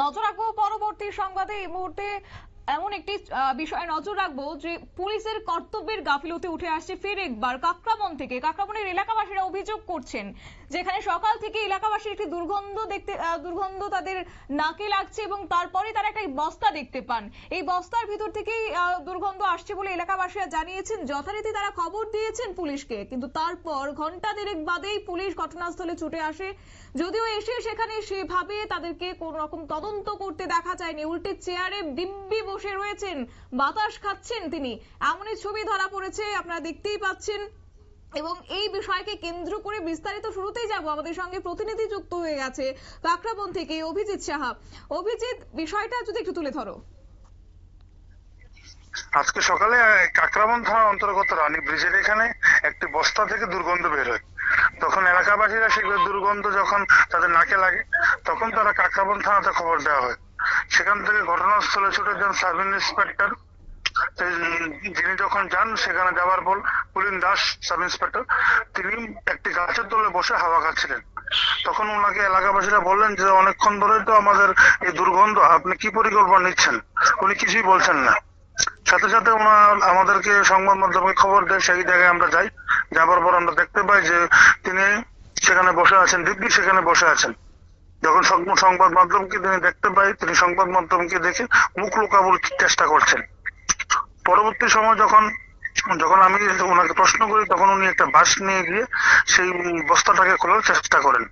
নজর রাখবো পরবর্তী সংবাদে। এই মুহূর্তে এমন একটি বিষয়ে নজর রাখবো যে পুলিশের কর্তব্যের গাফিলতি উঠে আসছে ফের একবার কাকরাবন থেকে। কাকরাবনের এলাকাবাসীরা অভিযোগ করছেন যেখানে সকাল থেকে এলাকাবাসীর একটি দুর্গন্ধ তাদের নাকে লাগছে এবং তারপরে তারা একটা বস্তা দেখতে পান। এই বস্তার ভিতর থেকেই দুর্গন্ধ আসছে বলে এলাকাবাসীরা জানিয়েছেন। যথারীতি তারা খবর দিয়েছেন পুলিশকে, কিন্তু তারপর ঘন্টা দেড়েক বাদেই পুলিশ ঘটনাস্থলে ছুটে আসে। যদিও এসে সেখানে সেভাবে তাদেরকে কোন রকম তদন্ত করতে দেখা যায়নি, উল্টে চেয়ারে দিব্যি বসে রয়েছেন, বাতাস খাচ্ছেন তিনি, এমনই ছবি ধরা পড়েছে, আপনারা দেখতেই পাচ্ছেন। এবং এই বিষয়কে কেন্দ্র করে বিস্তারিত শুরুতেই যাব, আমাদের সঙ্গে প্রতিনিধি যুক্ত হয়ে গেছে কাকরাবন থেকে অভিজিৎ সাহা। অভিজিৎ, বিষয়টা যদি একটু তুলে ধরো। আজকে সকালে কাকরাবন থানা অন্তর্গত রানী ব্রিজের এখানে একটি বস্তা থেকে দুর্গন্ধ বের হয়। তখন এলাকাবাসীরা সেই দুর্গন্ধ যখন তাদের নাকে লাগে তখন তারা কাকরাবন থানাতে খবর দেওয়া হয়। সেখান থেকে ঘটনাস্থলে ছুটে যান সাব ইন্সপেক্টর। যিনি যখন যান সেখানে যাওয়ার পর পুলিন দাস সাব ইন্সপেক্টর তিনি একটি গাছের তলে বসে হাওয়া খাচ্ছিলেন। তখন ওনাকে এলাকাবাসীরা বললেন যে অনেকক্ষণ ধরে তো আমাদের এই দুর্গন্ধ, আপনি কি পরিকল্পনা নিচ্ছেন? উনি কিছুই বলছেন না। সাথে সাথে ওনার আমাদেরকে সংবাদ মাধ্যমে খবর দেয়, সেই জায়গায় আমরা যাই। যাবার পর আমরা দেখতে পাই যে তিনি সেখানে বসে আছেন, দিব্যি সেখানে বসে আছেন। যখন সংবাদ মাধ্যমকে তিনি দেখতে পাই, তিনি সংবাদ মাধ্যমকে দেখে মুখ লুকানোর চেষ্টা করছেন। পরবর্তী সময় যখন আমি ওনাকে প্রশ্ন করি তখন উনি একটা বাঁশ নিয়ে গিয়ে সেই বস্তাটাকে খোলার চেষ্টা করেন।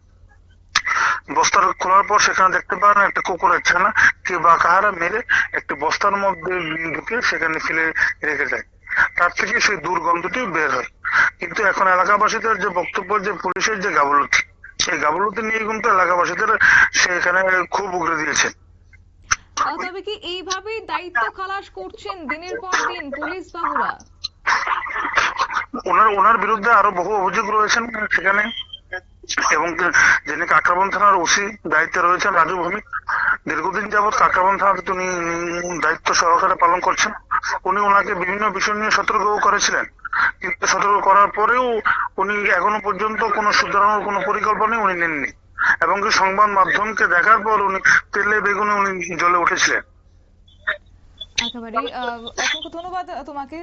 বস্তাটা খোলার পর সেখানে দেখতে পান একটা কুকুরের ছানা কে বা কাহারা মেরে একটি বস্তার মধ্যে ঢুকে সেখানে ফেলে রেখে যায়। তার থেকে সেই দুর্গন্ধটি বের হয়। কিন্তু এখন এলাকাবাসীদের যে বক্তব্য, যে পুলিশের যে গাফিলতি, সেই গাফিলতি নিয়ে কিন্তু এলাকাবাসীদের সেখানে খুব উগরে দিয়েছে। তবে কি এইভাবেই দায়িত্ব খালাস করছেন দিনের পর দিন পুলিশ বাবুরা? ওনার বিরুদ্ধে আরো বহু অভিযোগ রয়েছেন সেখানে। এবং যিনি কাকরাবন থানার ওসি দায়িত্বে রয়েছেন রাজু ভৌমিক, দীর্ঘদিন যাবৎ কাকরাবন থানাতে তিনি দায়িত্ব সহকারে পালন করছেন। উনি ওনাকে বিভিন্ন বিষয় নিয়ে সতর্ক করেছিলেন, কিন্তু সতর্ক করার পরেও উনি এখনো পর্যন্ত কোনো শুধরানোর কোনো পরিকল্পনা উনি নেননি। এবং সংবাদ মাধ্যমকে দেখার পর উনি তেলে বেগুনে উনি জ্বলে উঠেছিলেন। একেবারে অসংখ্য ধন্যবাদ তোমাকে।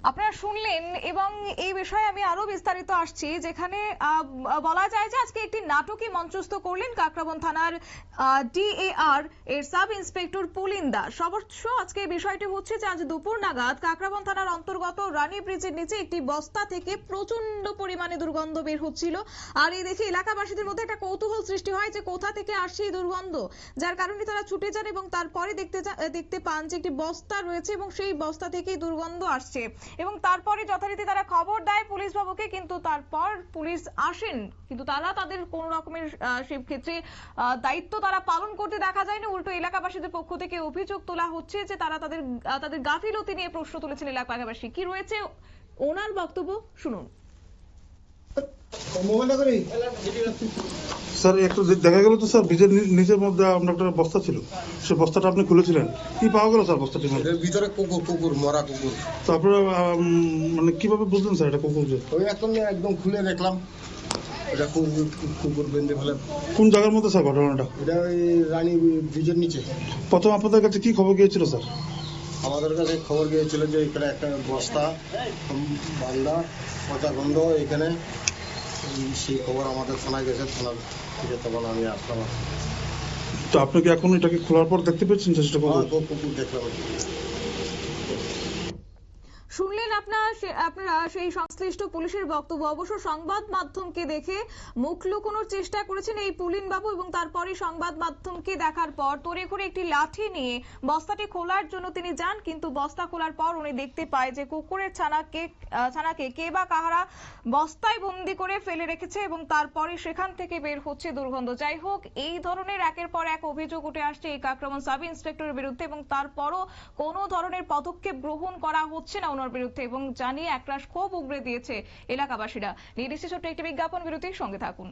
আপনারা শুনলেন, এবং এই বিষয়ে আমি আরো বিস্তারিত আসছি, যেখানে বলা যায় যে আজকে একটি নাটকই মঞ্চস্থ করলেন কাকরাবন থানার ডিএআর এর সাব ইন্সপেক্টর পুলিন দাস। অবশ্য আজকে এই বিষয়টি হচ্ছে যে আজ দুপুর নাগাদ কাকরাবন থানার অন্তর্গত রানী ব্রিজের নিচে একটি বস্তা থেকে প্রচন্ড পরিমাণে দুর্গন্ধ বের হচ্ছিল। আর এই দেখে এলাকাবাসীদের মধ্যে একটা কৌতূহল সৃষ্টি হয় যে কোথা থেকে আসছে এই দুর্গন্ধ, যার কারণে তারা ছুটে যান এবং তারপরে দেখতে পান যে একটি বস্তা রয়েছে এবং সেই বস্তা থেকেই দুর্গন্ধ আসছে। এবং তারপরে যথারীতি তারা খবর দেয় পুলিশ বাবুকে, কিন্তু তারপর পুলিশ আসেন, কিন্তু তারা তাদের কোন রকমের সেই ক্ষেত্রে দায়িত্ব তারা পালন করতে দেখা যায়নি। উল্টো এলাকাবাসীদের পক্ষ থেকে অভিযোগ তোলা হচ্ছে যে তারা তাদের গাফিলতি নিয়ে প্রশ্ন তুলেছেন এলাকাবাসী। কি রয়েছে ওনার বক্তব্য শুনুন। স্যার একটু দেখা গেল তো স্যার ব্রিজের নিচের মধ্যে আপনার একটা বস্তা ছিল, সেই বস্তাটা আপনি খুলেছিলেন, কি পাওয়া গেল স্যার বস্তাটির মধ্যে? ভিতরে কুকুর মরা কুকুর। তো আপনারা মানে কিভাবে বুঝলেন স্যার এটা কুকুর? ওই একদম খুলে দেখলাম এটা কুকুর বেঁধে ফেলে। কোন জায়গার মধ্যে স্যার ঘটনাটা? এটা ওই রানী ব্রিজের নিচে। প্রথম আপনাদের কাছে কি খবর গিয়েছিল স্যার? আমাদের কাছে খবর গিয়েছিল যে এখানে একটা বস্তা বান্দা পচা গন্ধ এখানে, সেই খবর আমাদের থানায় গেছে, থানার থেকে তখন আমি আসলাম। তো আপনি কি এখন এটাকে খোলার পর দেখতে পেয়েছেন সেটা কুকুর দেখলাম। শুনলেন আপনারা সেই সংশ্লিষ্ট পুলিশের বক্তব্য। অবশ্য সংবাদ মাধ্যমকে দেখে মুখ লুকোনোর চেষ্টা করেছেন এই পুলিন বাবু, এবং তারপরে সংবাদ মাধ্যমকে দেখার পর তড়ি করে একটি লাঠি নিয়ে বস্তাটি খোলার জন্য তিনি যান। কিন্তু বস্তা খোলার পর উনি দেখতে পায় যে কুকুরের ছানাকে কে বা কাহারা বস্তায় বন্দি করে ফেলে রেখেছে, এবং তারপরে সেখান থেকে বের হচ্ছে দুর্গন্ধ। যাই হোক, এই ধরনের একের পর এক অভিযোগ উঠে আসছে এই কাকরাবন সাব ইন্সপেক্টরের বিরুদ্ধে, এবং তারপরও কোনো ধরনের পদক্ষেপ গ্রহণ করা হচ্ছে না ওনার বিরুদ্ধে, এবং জানিয়ে একরাশ ক্ষোভ উগরে দিয়েছে এলাকাবাসীরা। নিয়ে ছোট্ট একটি বিজ্ঞাপন বিরতির সঙ্গে থাকুন।